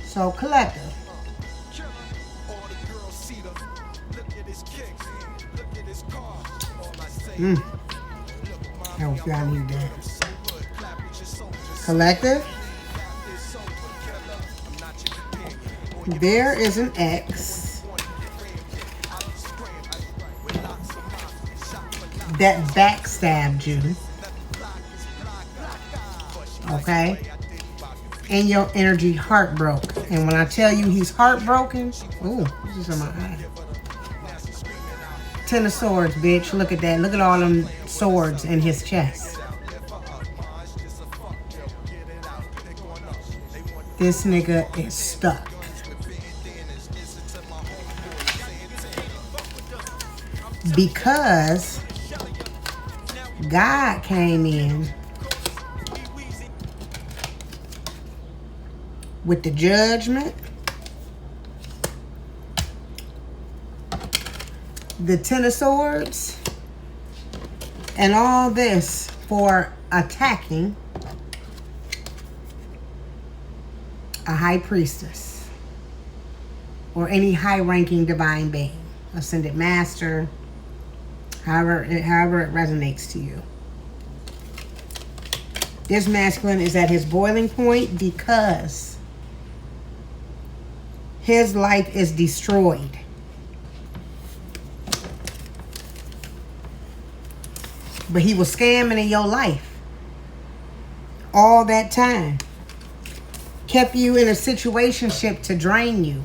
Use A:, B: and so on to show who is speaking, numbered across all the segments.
A: So collective. I hope y'all need that. Collective. There is an ex that backstabbed you. Okay? And your energy heartbroken. And when I tell you he's heartbroken, ooh, this is in my eye. Ten of Swords, bitch. Look at that. Look at all them swords in his chest. This nigga is stuck. Because God came in with the Judgment, the Ten of Swords, and all this for attacking a high priestess or any high-ranking divine being, ascended master, however it resonates to you. This masculine is at his boiling point because his life is destroyed. But he was scamming in your life all that time. Kept you in a situationship to drain you.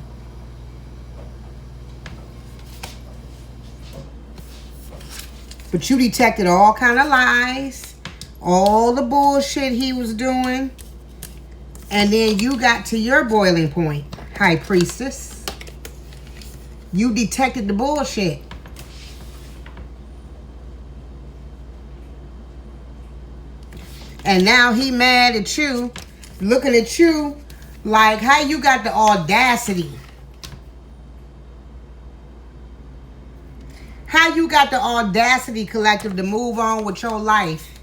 A: But you detected all kind of lies, all the bullshit he was doing. And then you got to your boiling point, High Priestess. You detected the bullshit. And now he mad at you, looking at you like, how you got the audacity? How you got the audacity, collective, to move on with your life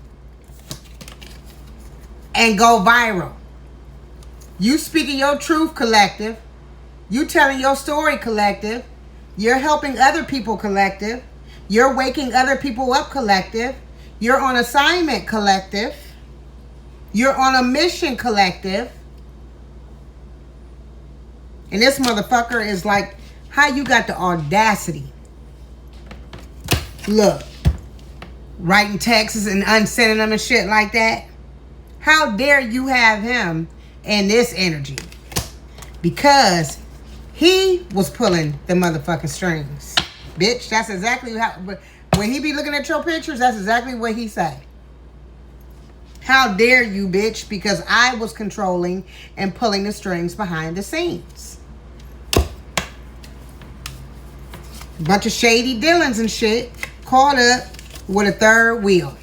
A: and go viral? You speaking your truth, collective. You telling your story, collective. You're helping other people, collective. You're waking other people up, collective. You're on assignment, collective. You're on a mission, collective. And this motherfucker is like, how you got the audacity? Look, writing texts and unsending them and shit like that. How dare you have him in this energy? Because he was pulling the motherfucking strings. Bitch, that's exactly how, when he be looking at your pictures, that's exactly what he say. How dare you, bitch, because I was controlling and pulling the strings behind the scenes. Bunch of shady dealings and shit caught up with a third wheel.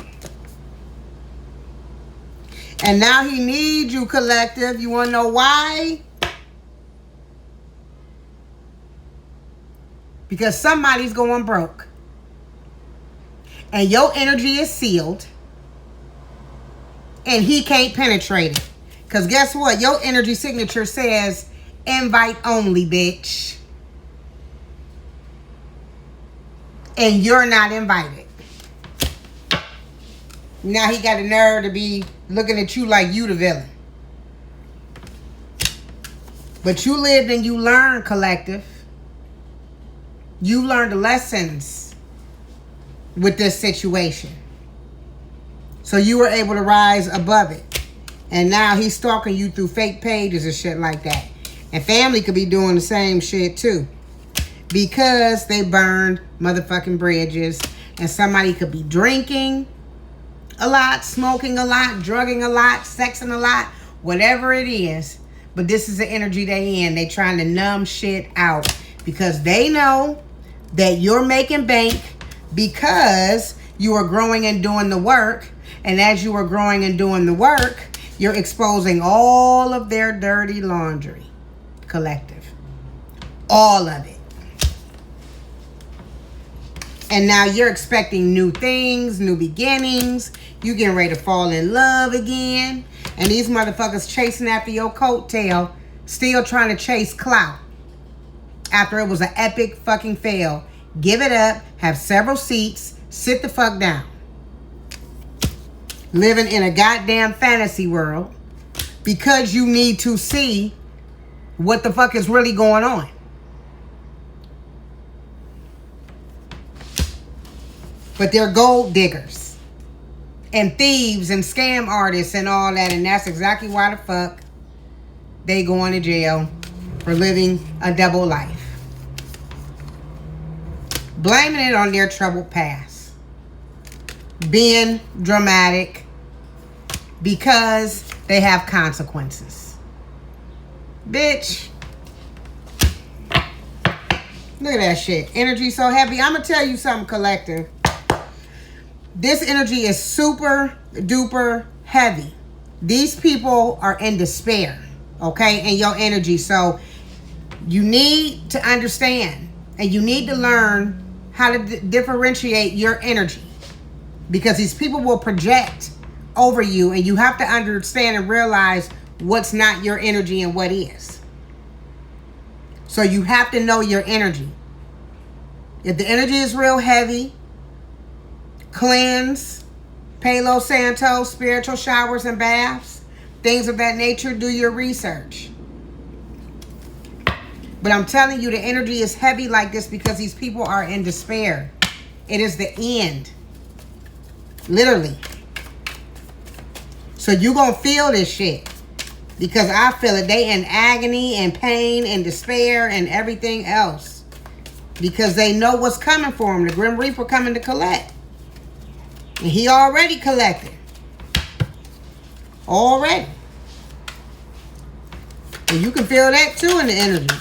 A: And now he needs you, collective. You want to know why? Because somebody's going broke. And your energy is sealed. And he can't penetrate it. Because guess what? Your energy signature says invite only, bitch. And you're not invited. Now he got the nerve to be looking at you like you the villain. But you lived and you learned, collective. You learned the lessons with this situation. So you were able to rise above it. And now he's stalking you through fake pages and shit like that. And family could be doing the same shit too. Because they burned motherfucking bridges. And somebody could be drinking a lot, smoking a lot, drugging a lot, sexing a lot, whatever it is. But this is the energy they in. They trying to numb shit out. Because they know that you're making bank because you are growing and doing the work. And as you are growing and doing the work, you're exposing all of their dirty laundry, collective. All of it. And now you're expecting new things, new beginnings. You getting ready to fall in love again. And these motherfuckers chasing after your coattail, still trying to chase clout after it was an epic fucking fail. Give it up, have several seats, sit the fuck down. Living in a goddamn fantasy world because you need to see what the fuck is really going on. But they're gold diggers and thieves and scam artists and all that, and that's exactly why the fuck they going to jail for living a double life. Blaming it on their troubled past. Being dramatic because they have consequences. Bitch. Look at that shit. Energy so heavy. I'm going to tell you something, collective. This energy is super duper heavy. These people are in despair, okay, in your energy. So you need to understand and you need to learn how to differentiate your energy, because these people will project over you and you have to understand and realize what's not your energy and what is. So you have to know your energy. If the energy is real heavy, cleanse, Palo Santo, spiritual showers and baths, things of that nature, do your research. But I'm telling you, the energy is heavy like this because these people are in despair. It is the end. Literally. So you gonna feel this shit. Because I feel it. They in agony and pain and despair and everything else. Because they know what's coming for them. The Grim Reaper coming to collect. And he already collected. Already. And you can feel that too in the energy.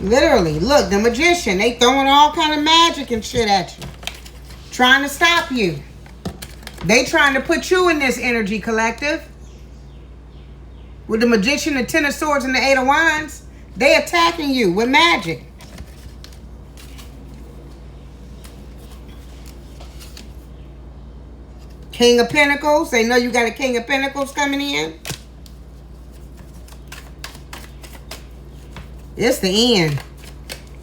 A: Literally. Look, the magician. They throwing all kind of magic and shit at you. Trying to stop you. They trying to put you in this energy, collective. With the magician, the 10 of swords, and the 8 of wands. They attacking you with magic. King of Pentacles. They know you got a King of Pentacles coming in. It's the end.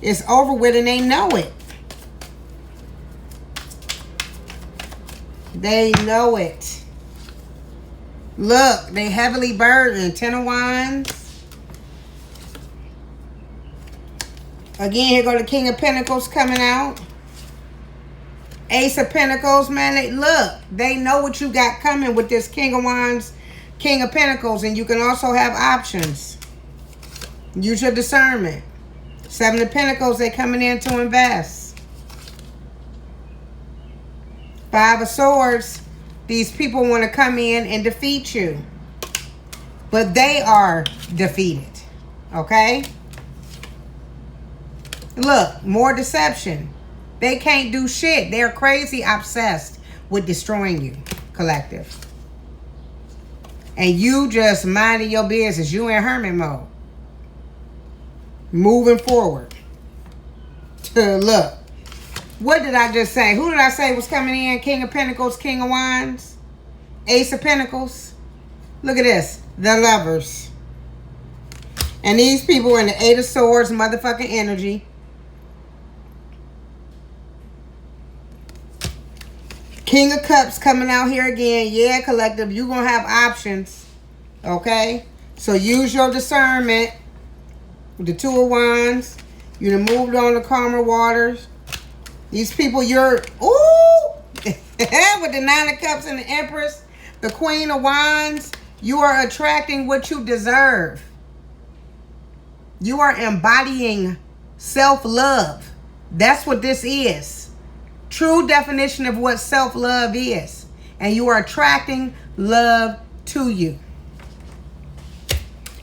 A: It's over with and they know it. They know it. Look, they heavily burdened. 10 of Wands. Again, here go the King of Pentacles coming out. Ace of Pentacles, man. They know what you got coming with this King of Wands, King of Pentacles. And you can also have options. Use your discernment. 7 of Pentacles, they coming in to invest. 5 of Swords, these people want to come in and defeat you. But they are defeated. Okay? Look, more deception. They can't do shit. They're crazy obsessed with destroying you, collective. And you just minding your business. You in hermit mode. Moving forward. Look. What did I just say? Who did I say was coming in? King of Pentacles, King of Wands, Ace of Pentacles. Look at this. The Lovers. And these people in the 8 of Swords, motherfucking energy. King of Cups coming out here again. Yeah, collective. You're going to have options. Okay? So use your discernment. With the 2 of Wands. You done moved on to calmer waters. These people, you're... Ooh! With the 9 of Cups and the Empress. The Queen of Wands. You are attracting what you deserve. You are embodying self-love. That's what this is. True definition of what self-love is. And you are attracting love to you.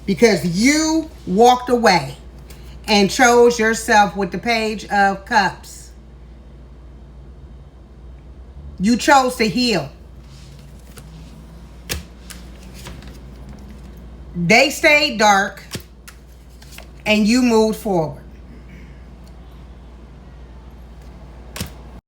A: Because you walked away and chose yourself with the Page of Cups. You chose to heal. They stayed dark and you moved forward.